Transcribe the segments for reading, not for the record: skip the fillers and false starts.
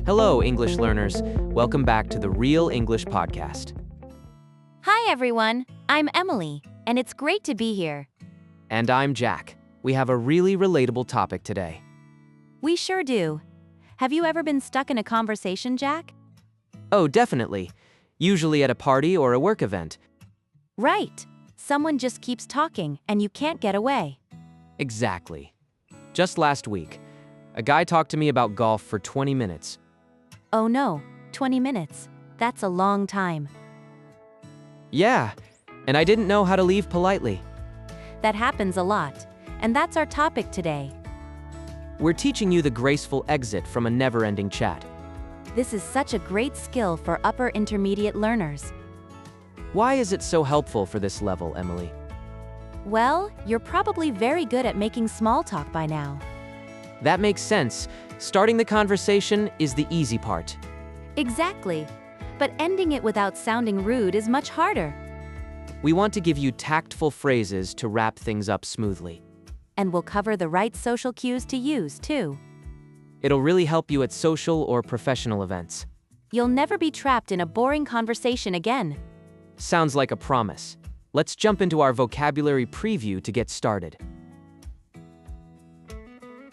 Hello, English learners. Welcome back to the Real English Podcast. Hi, everyone. I'm Emily, and it's great to be here. And I'm Jack. We have a really relatable topic today. We sure do. Have you ever been stuck in a conversation, Jack? Oh, definitely. Usually at a party or a work event. Right. Someone just keeps talking, and you can't get away. Exactly. Just last week, a guy talked to me about golf for 20 minutes. Oh no, 20 minutes. That's a long time. Yeah, and I didn't know how to leave politely. That happens a lot, and that's our topic today. We're teaching you the graceful exit from a never-ending chat. This is such a great skill for upper intermediate learners. Why is it so helpful for this level, Emily? Well, you're probably very good at making small talk by now. That makes sense. Starting the conversation is the easy part. Exactly. But ending it without sounding rude is much harder. We want to give you tactful phrases to wrap things up smoothly. And we'll cover the right social cues to use, too. It'll really help you at social or professional events. You'll never be trapped in a boring conversation again. Sounds like a promise. Let's jump into our vocabulary preview to get started.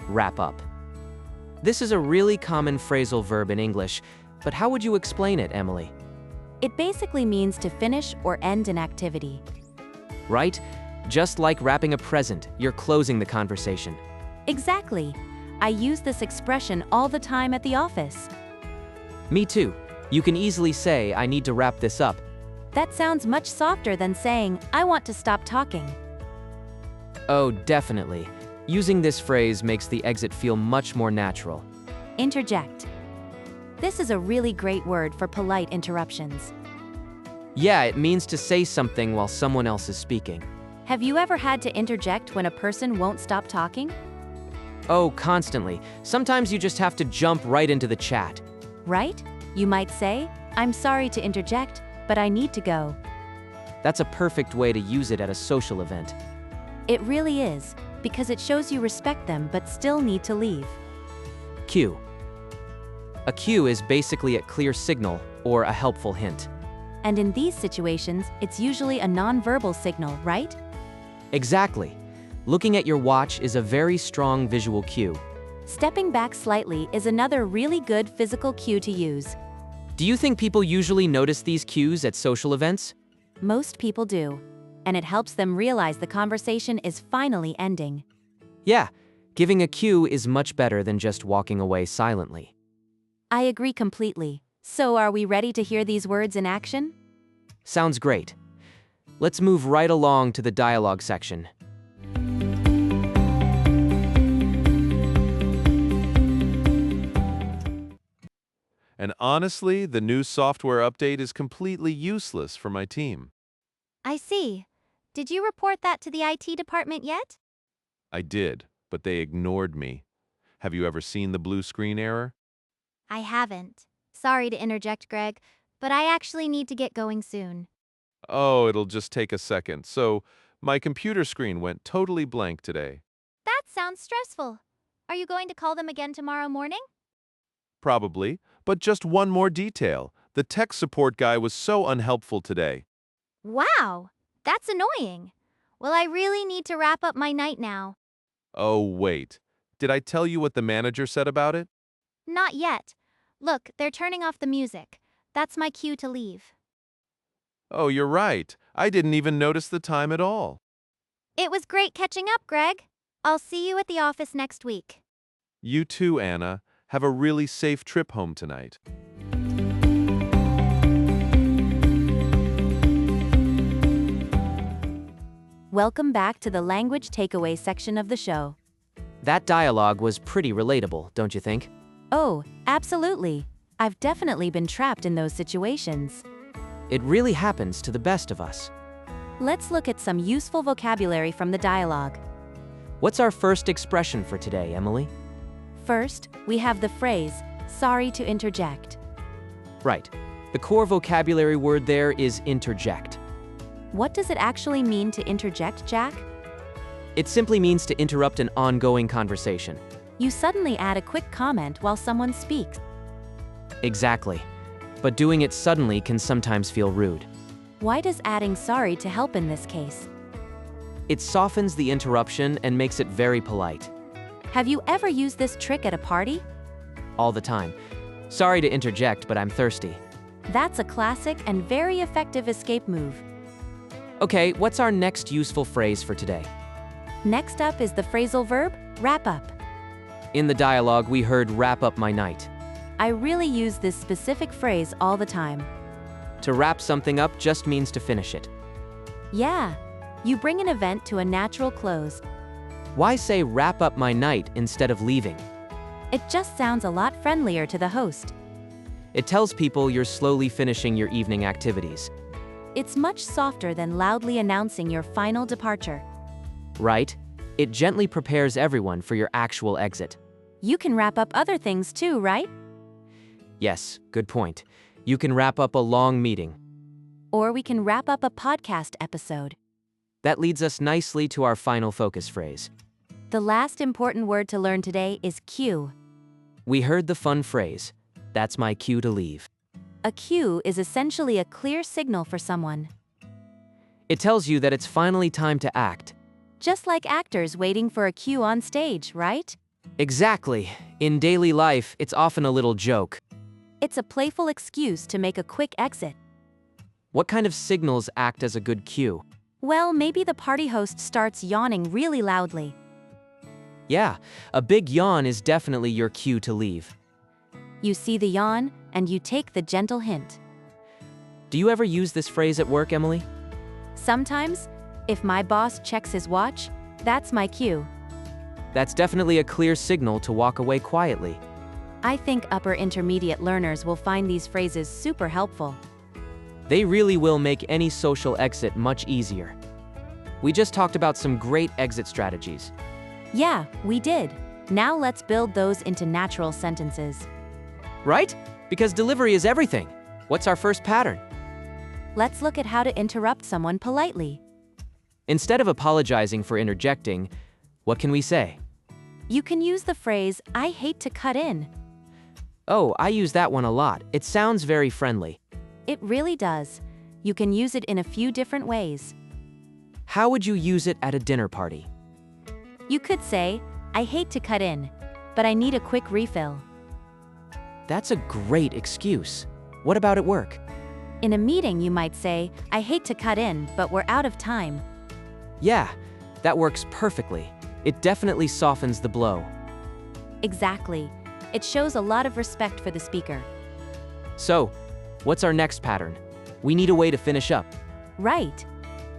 Wrap up. This is a really common phrasal verb in English, but how would you explain it, Emily? It basically means to finish or end an activity. Right? Just like wrapping a present, you're closing the conversation. Exactly. I use this expression all the time at the office. Me too. You can easily say, I need to wrap this up. That sounds much softer than saying, I want to stop talking. Oh, definitely. Using this phrase makes the exit feel much more natural. Interject. This is a really great word for polite interruptions. Yeah, it means to say something while someone else is speaking. Have you ever had to interject when a person won't stop talking? Oh, constantly. Sometimes you just have to jump right into the chat. Right? You might say, I'm sorry to interject, but I need to go. That's a perfect way to use it at a social event. It really is, because it shows you respect them but still need to leave. Cue. A cue is basically a clear signal or a helpful hint. And in these situations, it's usually a nonverbal signal, right? Exactly. Looking at your watch is a very strong visual cue. Stepping back slightly is another really good physical cue to use. Do you think people usually notice these cues at social events? Most people do, and it helps them realize the conversation is finally ending. Yeah, giving a cue is much better than just walking away silently. I agree completely. So are we ready to hear these words in action? Sounds great. Let's move right along to the dialogue section. And honestly, the new software update is completely useless for my team. I see. Did you report that to the IT department yet? I did, but they ignored me. Have you ever seen the blue screen error? I haven't. Sorry to interject, Greg, but I actually need to get going soon. Oh, it'll just take a second. So, my computer screen went totally blank today. That sounds stressful. Are you going to call them again tomorrow morning? Probably, but just one more detail. The tech support guy was so unhelpful today. Wow, that's annoying. Well, I really need to wrap up my night now. Oh, wait. Did I tell you what the manager said about it? Not yet. Look, they're turning off the music. That's my cue to leave. Oh, you're right. I didn't even notice the time at all. It was great catching up, Greg. I'll see you at the office next week. You too, Anna. Have a really safe trip home tonight. Welcome back to the language takeaway section of the show. That dialogue was pretty relatable, don't you think? Oh, absolutely. I've definitely been trapped in those situations. It really happens to the best of us. Let's look at some useful vocabulary from the dialogue. What's our first expression for today, Emily? First, we have the phrase, sorry to interject. Right. The core vocabulary word there is interject. What does it actually mean to interject, Jack? It simply means to interrupt an ongoing conversation. You suddenly add a quick comment while someone speaks. Exactly. But doing it suddenly can sometimes feel rude. Why does adding sorry to help in this case? It softens the interruption and makes it very polite. Have you ever used this trick at a party? All the time. Sorry to interject, but I'm thirsty. That's a classic and very effective escape move. Okay, what's our next useful phrase for today? Next up is the phrasal verb, wrap up. In the dialogue, we heard wrap up my night. I really use this specific phrase all the time. To wrap something up just means to finish it. Yeah, you bring an event to a natural close. Why say wrap up my night instead of leaving? It just sounds a lot friendlier to the host. It tells people you're slowly finishing your evening activities. It's much softer than loudly announcing your final departure. Right? It gently prepares everyone for your actual exit. You can wrap up other things too, right? Yes, good point. You can wrap up a long meeting. Or we can wrap up a podcast episode. That leads us nicely to our final focus phrase. The last important word to learn today is cue. We heard the fun phrase, "That's my cue to leave." A cue is essentially a clear signal for someone. It tells you that it's finally time to act. Just like actors waiting for a cue on stage, right? Exactly. In daily life, it's often a little joke. It's a playful excuse to make a quick exit. What kind of signals act as a good cue? Well, maybe the party host starts yawning really loudly. Yeah, a big yawn is definitely your cue to leave. You see the yawn, and you take the gentle hint. Do you ever use this phrase at work, Emily? Sometimes, if my boss checks his watch, that's my cue. That's definitely a clear signal to walk away quietly. I think upper intermediate learners will find these phrases super helpful. They really will make any social exit much easier. We just talked about some great exit strategies. Yeah, we did. Now let's build those into natural sentences. Right? Because delivery is everything. What's our first pattern? Let's look at how to interrupt someone politely. Instead of apologizing for interjecting, what can we say? You can use the phrase, "I hate to cut in." Oh, I use that one a lot. It sounds very friendly. It really does. You can use it in a few different ways. How would you use it at a dinner party? You could say, "I hate to cut in, but I need a quick refill." That's a great excuse. What about at work? In a meeting, you might say, "I hate to cut in, but we're out of time." Yeah, that works perfectly. It definitely softens the blow. Exactly. It shows a lot of respect for the speaker. So, what's our next pattern? We need a way to finish up. Right.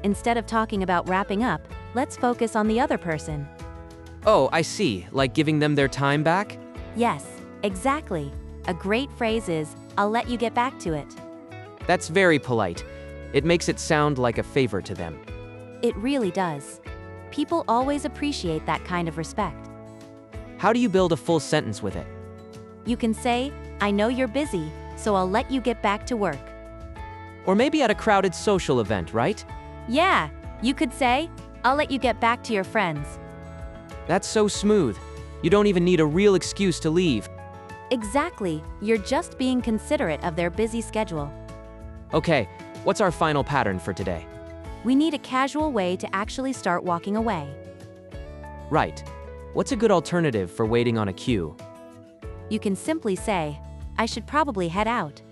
Instead of talking about wrapping up, let's focus on the other person. Oh, I see. Like giving them their time back? Yes, exactly. A great phrase is, "I'll let you get back to it." That's very polite. It makes it sound like a favor to them. It really does. People always appreciate that kind of respect. How do you build a full sentence with it? You can say, "I know you're busy, so I'll let you get back to work." Or maybe at a crowded social event, right? Yeah, you could say, "I'll let you get back to your friends." That's so smooth. You don't even need a real excuse to leave. Exactly, you're just being considerate of their busy schedule. Okay, what's our final pattern for today? We need a casual way to actually start walking away. Right. What's a good alternative for waiting on a cue? You can simply say, "I should probably head out."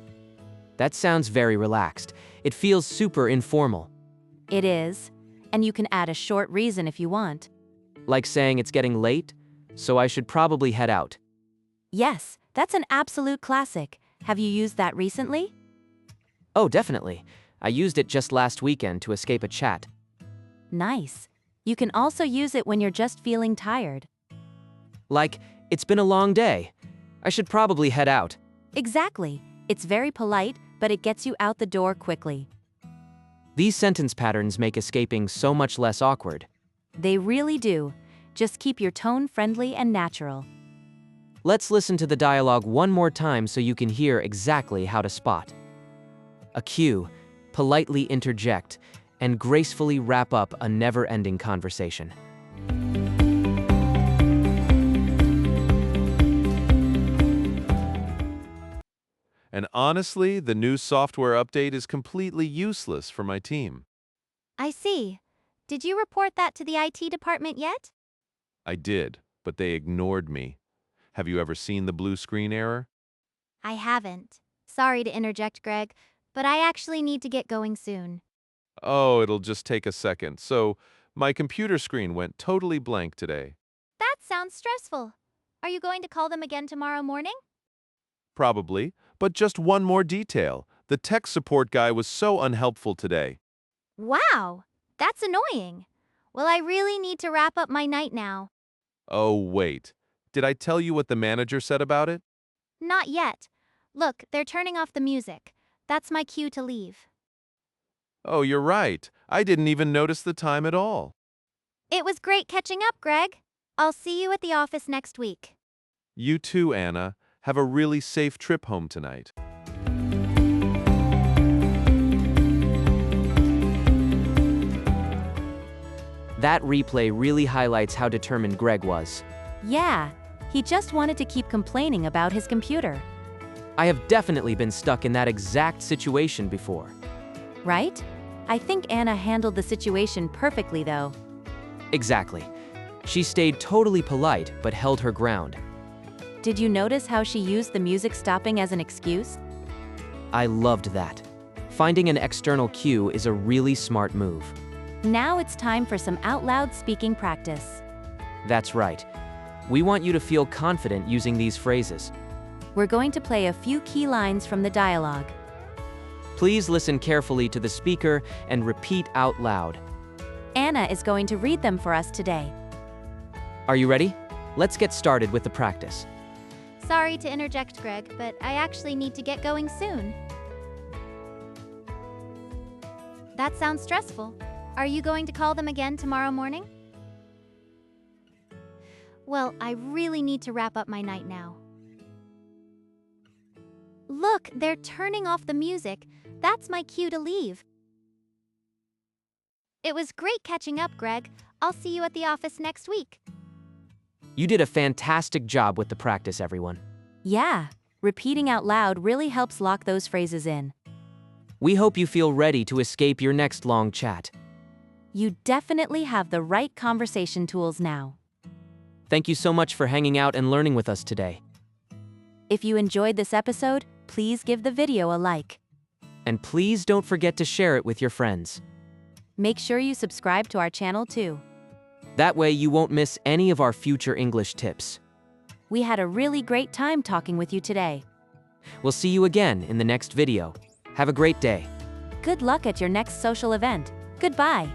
That sounds very relaxed. It feels super informal. It is, and you can add a short reason if you want. Like saying it's getting late, so I should probably head out. Yes, that's an absolute classic. Have you used that recently? Oh, definitely. I used it just last weekend to escape a chat. Nice. You can also use it when you're just feeling tired. Like, it's been a long day. I should probably head out. Exactly. It's very polite, but it gets you out the door quickly. These sentence patterns make escaping so much less awkward. They really do. Just keep your tone friendly and natural. Let's listen to the dialogue one more time so you can hear exactly how to spot a cue, politely interject, and gracefully wrap up a never-ending conversation. honestly, the new software update is completely useless for my team. I see. Did you report that to the IT department yet? I did, but they ignored me. Have you ever seen the blue screen error? I haven't. Sorry to interject, Greg, but I actually need to get going soon. Oh, it'll just take a second. So, my computer screen went totally blank today. That sounds stressful. Are you going to call them again tomorrow morning? Probably, but just one more detail. The tech support guy was so unhelpful today. Wow, that's annoying. Well, I really need to wrap up my night now. Oh, wait. Did I tell you what the manager said about it? Not yet. Look, they're turning off the music. That's my cue to leave. Oh, you're right. I didn't even notice the time at all. It was great catching up, Greg. I'll see you at the office next week. You too, Anna. Have a really safe trip home tonight. That replay really highlights how determined Greg was. Yeah, he just wanted to keep complaining about his computer. I have definitely been stuck in that exact situation before. Right? I think Anna handled the situation perfectly though. Exactly. She stayed totally polite but held her ground. Did you notice how she used the music stopping as an excuse? I loved that. Finding an external cue is a really smart move. Now it's time for some out loud speaking practice. That's right. We want you to feel confident using these phrases. We're going to play a few key lines from the dialogue. Please listen carefully to the speaker and repeat out loud. Anna is going to read them for us today. Are you ready? Let's get started with the practice. Sorry to interject, Greg, but I actually need to get going soon. That sounds stressful. Are you going to call them again tomorrow morning? Well, I really need to wrap up my night now. Look, they're turning off the music. That's my cue to leave. It was great catching up, Greg. I'll see you at the office next week. You did a fantastic job with the practice, everyone. Yeah, repeating out loud really helps lock those phrases in. We hope you feel ready to escape your next long chat. You definitely have the right conversation tools now. Thank you so much for hanging out and learning with us today. If you enjoyed this episode, please give the video a like. And please don't forget to share it with your friends. Make sure you subscribe to our channel too. That way you won't miss any of our future English tips. We had a really great time talking with you today. We'll see you again in the next video. Have a great day. Good luck at your next social event. Goodbye.